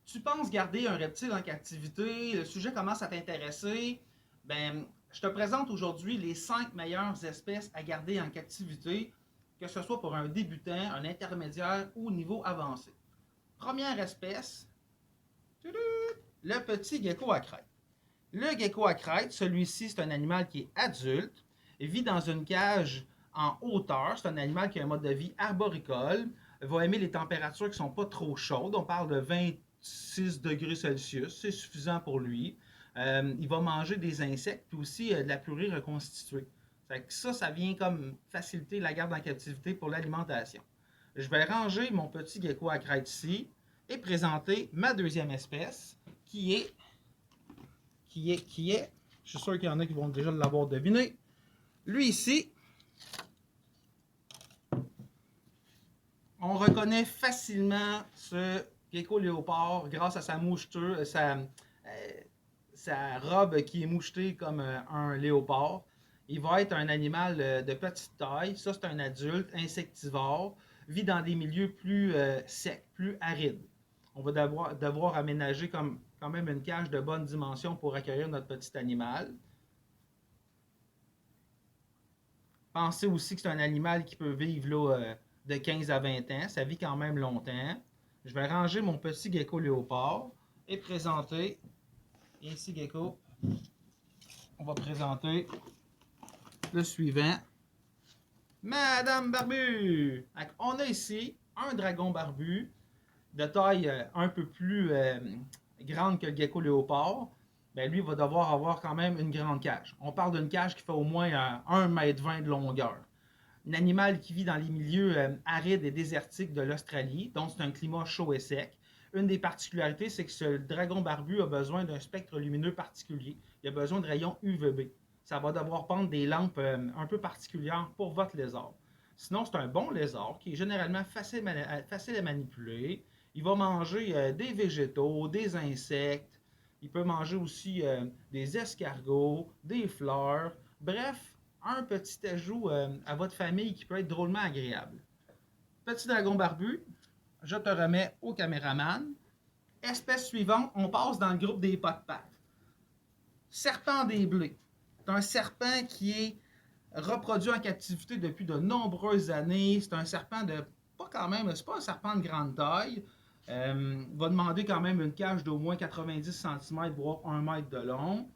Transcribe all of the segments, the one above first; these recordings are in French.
Tu penses garder un reptile en captivité, le sujet commence à t'intéresser, ben, je te présente aujourd'hui les 5 meilleures espèces à garder en captivité, que ce soit pour un débutant, un intermédiaire ou niveau avancé. Première espèce, le petit gecko à crête. Le gecko à crête, celui-ci, c'est un animal qui est adulte, vit dans une cage en hauteur. C'est un animal qui a un mode de vie arboricole, va aimer les températures qui ne sont pas trop chaudes. On parle de 26 degrés Celsius, c'est suffisant pour lui. Il va manger des insectes, puis aussi de la purée reconstituée. Ça vient comme faciliter la garde en captivité pour l'alimentation. Je vais ranger mon petit gecko à crête ici et présenter ma deuxième espèce, qui est, je suis sûr qu'il y en a qui vont déjà l'avoir deviné. Lui ici, on reconnaît facilement ce gecko léopard grâce à sa moucheture, sa robe qui est mouchetée comme un léopard. Il va être un animal de petite taille. Ça, c'est un adulte insectivore, vit dans des milieux plus secs, plus arides. On va devoir aménager quand même une cage de bonne dimension pour accueillir notre petit animal. Pensez aussi que c'est un animal qui peut vivre là, de 15 à 20 ans. Ça vit quand même longtemps. Je vais ranger mon petit gecko léopard et présenter. Ici, gecko. On va présenter le suivant. Madame Barbu! On a ici un dragon barbu de taille un peu plus grande que le gecko léopard. Ben lui va devoir avoir quand même une grande cage. On parle d'une cage qui fait au moins 1,20 m de longueur. Un animal qui vit dans les milieux arides et désertiques de l'Australie, donc c'est un climat chaud et sec. Une des particularités, c'est que ce dragon barbu a besoin d'un spectre lumineux particulier. Il a besoin de rayons UVB. Ça va devoir prendre des lampes un peu particulières pour votre lézard. Sinon, c'est un bon lézard qui est généralement facile à manipuler. Il va manger des végétaux, des insectes. Il peut manger aussi des escargots, des fleurs. Bref, un petit ajout à votre famille qui peut être drôlement agréable. Petit dragon barbu, je te remets au caméraman. Espèce suivante, on passe dans le groupe des pas-de-pattes. Serpent des blés. C'est un serpent qui est reproduit en captivité depuis de nombreuses années. C'est un serpent de, pas quand même, c'est pas un serpent de grande taille. Va demander quand même une cage d'au moins 90 cm, voire 1 mètre de long.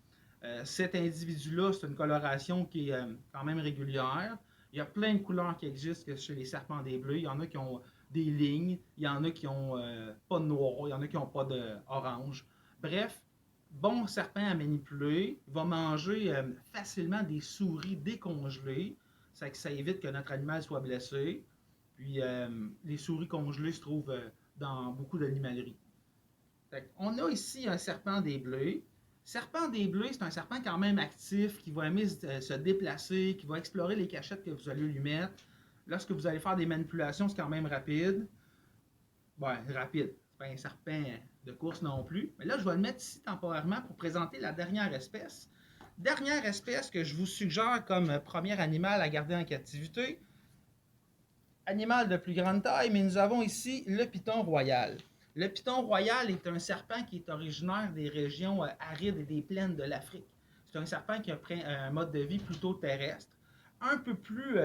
Cet individu-là, c'est une coloration qui est quand même régulière. Il y a plein de couleurs qui existent chez les serpents des bleus. Il y en a qui ont des lignes, il y en a qui n'ont pas de noir, il y en a qui n'ont pas d'orange. Bref, bon serpent à manipuler. Il va manger facilement des souris décongelées. Ça évite que notre animal soit blessé. Puis les souris congelées se trouvent dans beaucoup d'animaleries. On a ici un serpent des blés. Serpent des blés, c'est un serpent quand même actif, qui va aimer se déplacer, qui va explorer les cachettes que vous allez lui mettre. Lorsque vous allez faire des manipulations, c'est quand même rapide. Ouais, rapide. C'est pas un serpent de course non plus. Mais là, je vais le mettre ici temporairement pour présenter la dernière espèce. Dernière espèce que je vous suggère comme premier animal à garder en captivité. Animal de plus grande taille, mais nous avons ici le python royal. Le python royal est un serpent qui est originaire des régions arides et des plaines de l'Afrique. C'est un serpent qui a un mode de vie plutôt terrestre, un peu plus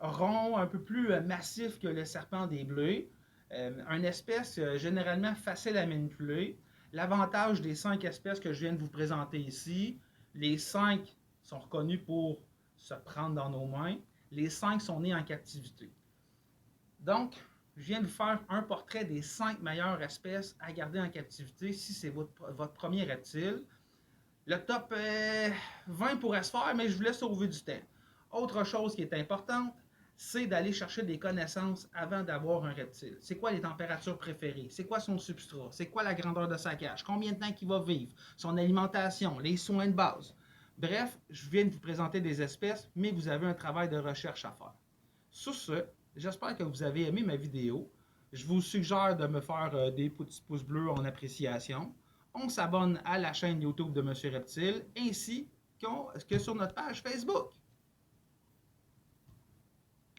rond, un peu plus massif que le serpent des blés. Une espèce généralement facile à manipuler. L'avantage des 5 espèces que je viens de vous présenter ici, les 5 sont reconnus pour se prendre dans nos mains. Les 5 sont nés en captivité. Donc, je viens de vous faire un portrait des 5 meilleures espèces à garder en captivité si c'est votre premier reptile. Le top 20 pourrait se faire, mais je vous laisse sauver du temps. Autre chose qui est importante, c'est d'aller chercher des connaissances avant d'avoir un reptile. C'est quoi les températures préférées? C'est quoi son substrat? C'est quoi la grandeur de sa cage? Combien de temps il va vivre? Son alimentation? Les soins de base? Bref, je viens de vous présenter des espèces, mais vous avez un travail de recherche à faire. Sur ce, j'espère que vous avez aimé ma vidéo. Je vous suggère de me faire des petits pouces bleus en appréciation. On s'abonne à la chaîne YouTube de Monsieur Reptile, ainsi que sur notre page Facebook.